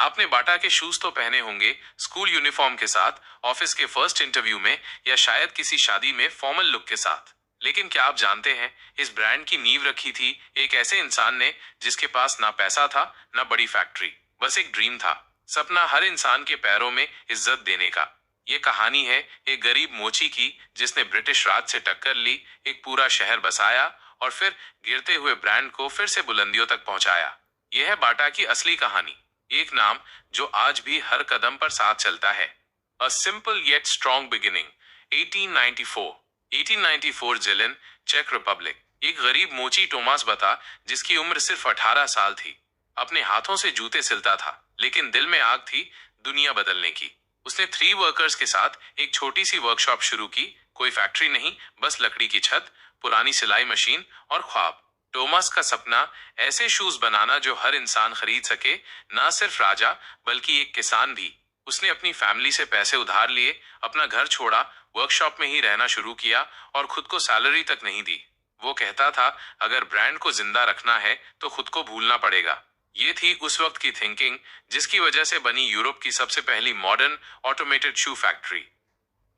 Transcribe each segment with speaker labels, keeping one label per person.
Speaker 1: आपने बाटा के शूज तो पहने होंगे स्कूल यूनिफॉर्म के साथ, ऑफिस के फर्स्ट इंटरव्यू में, या शायद किसी शादी में फॉर्मल लुक के साथ। लेकिन क्या आप जानते हैं, इस ब्रांड की नींव रखी थी एक ऐसे इंसान ने जिसके पास ना पैसा था, ना बड़ी फैक्ट्री, बस एक ड्रीम था, सपना हर इंसान के पैरों में इज्जत देने का। ये कहानी है एक गरीब मोची की जिसने ब्रिटिश राज से टक्कर ली, एक पूरा शहर बसाया और फिर गिरते हुए ब्रांड को फिर से बुलंदियों तक पहुंचाया। यह है बाटा की असली कहानी, एक नाम जो आज भी हर कदम पर साथ चलता है। A simple yet strong beginning. 1894 1894 Zlin, चेक रिपब्लिक। एक गरीब मोची टोमास बता जिसकी उम्र सिर्फ 18 साल थी। अपने हाथों से जूते सिलता था, लेकिन दिल में आग थी दुनिया बदलने की। उसने 3 वर्कर्स के साथ एक छोटी सी वर्कशॉप शुरू की। कोई फैक्ट्री नहीं, बस लकड़ी की छत, पुरानी सिलाई मशीन और ख्वाब। टोमास का सपना ऐसे शूज बनाना जो हर इंसान खरीद सके, ना सिर्फ राजा बल्कि एक किसान भी। उसने अपनी फैमिली से पैसे उधार लिए, अपना घर छोड़ा, वर्कशॉप में ही रहना शुरू किया और खुद को सैलरी तक नहीं दी। वो कहता था, अगर ब्रांड को जिंदा रखना है तो खुद को भूलना पड़ेगा। ये थी उस वक्त की थिंकिंग जिसकी वजह से बनी यूरोप की सबसे पहली modern automated shoe factory.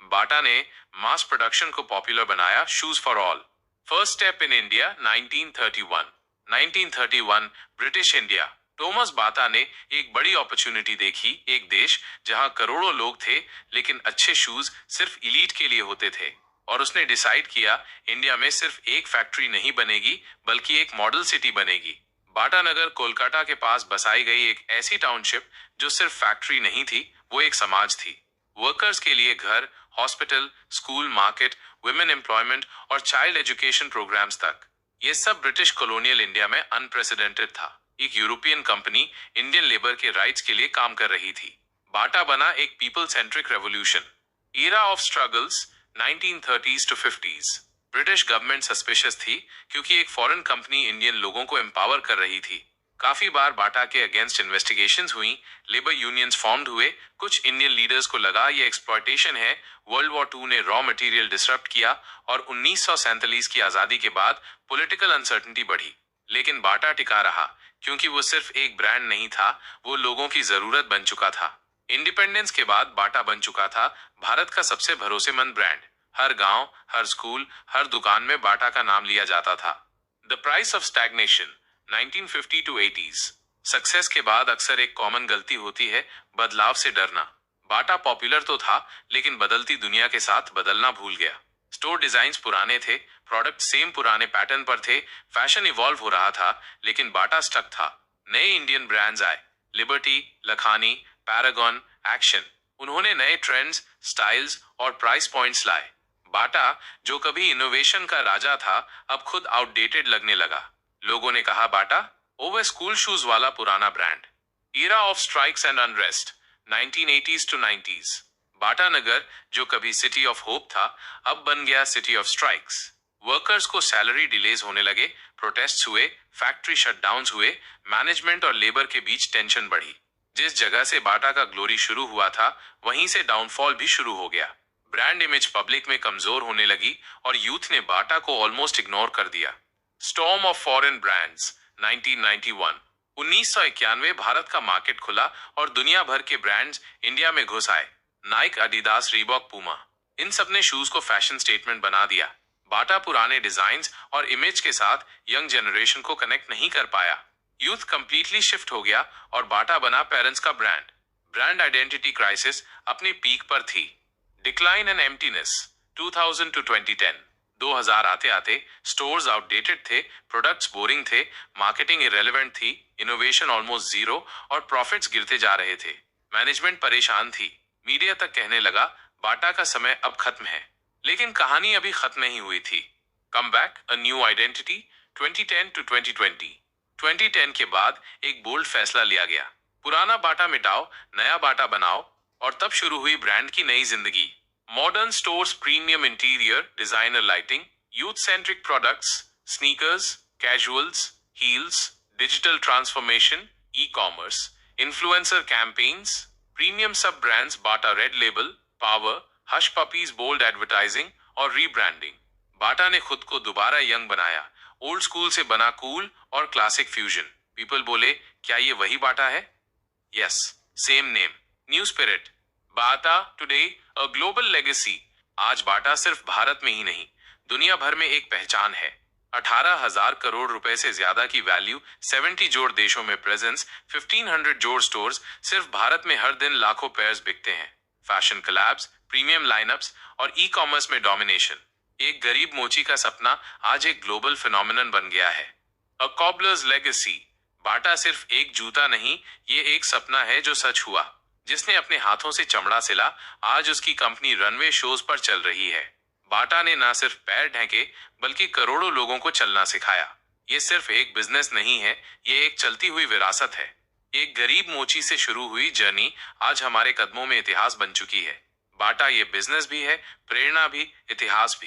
Speaker 1: Bata ने मास प्रोडक्शन को पॉपुलर बनाया, shoes for all. First step in India 1931। 1931 British India. Tomas Bata ने एक बड़ी अपॉर्चुनिटी देखी, एक देश जहां करोड़ों लोग थे लेकिन अच्छे शूज सिर्फ इलीट के लिए होते थे। और उसने डिसाइड किया, इंडिया में सिर्फ एक फैक्ट्री नहीं बनेगी बल्कि एक मॉडल सिटी बनेगी। बाटा नगर कोलकाता के पास बसाई गई एक ऐसी टाउनशिप जो सिर्फ फैक्ट्री नहीं थी, वो एक समाज थी। वर्कर्स के लिए घर, hospital, school, market, women employment और चाइल्ड एजुकेशन प्रोग्राम्स तक। ये सब ब्रिटिश कॉलोनियल इंडिया में अनप्रेसिडेंटेड था। एक यूरोपियन कंपनी इंडियन लेबर के राइट्स के लिए काम कर रही थी। बाटा बना एक people centric revolution. Era of struggles 1930s to 50s। British government suspicious थी क्योंकि एक फॉरेन कंपनी इंडियन लोगों को एम्पावर कर रही थी। काफी बार बाटा के अगेंस्ट इन्वेस्टिगेशंस हुई, लेबर यूनियंस फॉर्म्ड हुए, कुछ इंडियन लीडर्स को लगा ये एक्सप्लॉयटेशन है। वर्ल्ड वॉर 2 ने रॉ मटेरियल डिसरप्ट किया और 1947 की आजादी के बाद पॉलिटिकल अनसर्टेनिटी बढ़ी। लेकिन बाटा टिका रहा क्योंकि वो सिर्फ एक ब्रांड नहीं था, वो लोगों की जरूरत बन चुका था। इंडिपेंडेंस के बाद बाटा बन चुका था भारत का सबसे भरोसेमंद ब्रांड। हर गांव, हर स्कूल, हर दुकान में बाटा का नाम लिया जाता था। The price of stagnation 1950 to 80s। Success के बाद अक्सर एक कॉमन गलती होती है, बदलाव से डरना। बाटा पॉपुलर तो था लेकिन बदलती दुनिया के साथ बदलना भूल गया। स्टोर डिजाइन्स पुराने थे, प्रोडक्ट सेम पुराने पैटर्न पर थे, फैशन इवॉल्व हो रहा था, लेकिन बाटा स्टक था। नए इंडियन ब्रांड्स आए, लिबर्टी, लखानी, पैरागॉन, एक्शन। उन्होंने नए ट्रेंड्स, स्टाइल्स और प्राइस पॉइंट्स लाए। बाटा, जो कभी इनोवेशन का राजा था, अब खुद आउटडेटेड लगने लगा। लोगों ने कहा, बाटा ओवर स्कूल शूज वाला पुराना brand. Era of strikes and unrest 1980s to 90s। बाटा नगर, जो कभी सिटी ऑफ होप था, अब बन गया सिटी ऑफ स्ट्राइक्स। वर्कर्स को सैलरी डिलेज होने लगे, प्रोटेस्ट हुए, फैक्ट्री शटडाउन्स हुए, मैनेजमेंट और लेबर के बीच टेंशन बढ़ी। जिस जगह से बाटा का ग्लोरी शुरू हुआ था, वहीं से डाउनफॉल भी शुरू हो गया। ब्रांड इमेज पब्लिक में कमजोर होने लगी और यूथ ने बाटा को ऑलमोस्ट इग्नोर कर दिया। Storm of foreign brands 1991। 1991 Bharat का मार्केट खुला और दुनिया भर के ब्रांड्स इंडिया में घुस आए। नाइक, अडिडास, रीबॉक, पूमा, इन सब ने शूज को फैशन स्टेटमेंट बना दिया। बाटा पुराने डिजाइन्स और इमेज के साथ यंग जनरेशन को कनेक्ट नहीं कर पाया। यूथ कंप्लीटली शिफ्ट हो गया और बाटा बना पेरेंट्स का ब्रांड। ब्रांड आइडेंटिटी क्राइसिस अपनी पीक पर थी। Decline and emptiness 2000 to 2010। 2000 आते आते स्टोर्स आउटडेटेड थे, प्रोडक्ट्स बोरिंग थे, मार्केटिंग इरेलेवेंट थी, इनोवेशन ऑलमोस्ट जीरो और प्रॉफिट्स गिरते जा रहे थे। मैनेजमेंट परेशान थी। मीडिया तक कहने लगा, बाटा का समय अब खत्म है। लेकिन कहानी अभी खत्म नहीं हुई थी। Come back, a new identity 2010 to 2020। 2010 के बाद एक बोल्ड फैसला लिया गया, पुराना बाटा मिटाओ, नया बाटा बनाओ। और तब शुरू हुई ब्रांड की नई जिंदगी। Modern stores, premium interior, designer lighting, youth centric products, sneakers, casuals, heels, digital transformation, e commerce, influencer campaigns, premium sub brands, Bata red label, power, hush puppies, bold advertising और रीब्रांडिंग। बाटा ने खुद को दोबारा young बनाया। Old school से बना cool और classic fusion. People बोले, क्या ये वही बाटा है? Yes, same name, new spirit. Bata today, a global legacy. आज बाटा सिर्फ भारत में ही नहीं, दुनिया भर में एक पहचान है। 18,000 करोड़ रुपए से ज्यादा की वैल्यू, 70 जोड़ देशों में प्रेजेंस, 1500 जोड़ स्टोर्स। सिर्फ भारत में हर दिन लाखों पेयर्स बिकते हैं। फैशन कलैब्स, प्रीमियम लाइनअप्स और ई कॉमर्स में डोमिनेशन। एक गरीब मोची का सपना आज एक ग्लोबल फिनोमिनन बन गया है। अ कॉबलर्स लेगेसी। बाटा सिर्फ एक जूता नहीं, ये एक सपना है जो सच हुआ। जिसने अपने हाथों से चमड़ा सिला, आज उसकी कंपनी रनवे शोज पर चल रही है। बाटा ने ना सिर्फ पैर ढके, बल्कि करोड़ों लोगों को चलना सिखाया। ये सिर्फ एक बिजनेस नहीं है, ये एक चलती हुई विरासत है। एक गरीब मोची से शुरू हुई जर्नी आज हमारे कदमों में इतिहास बन चुकी है। बाटा ये बिजनेस भी है, प्रेरणा भी, इतिहास भी।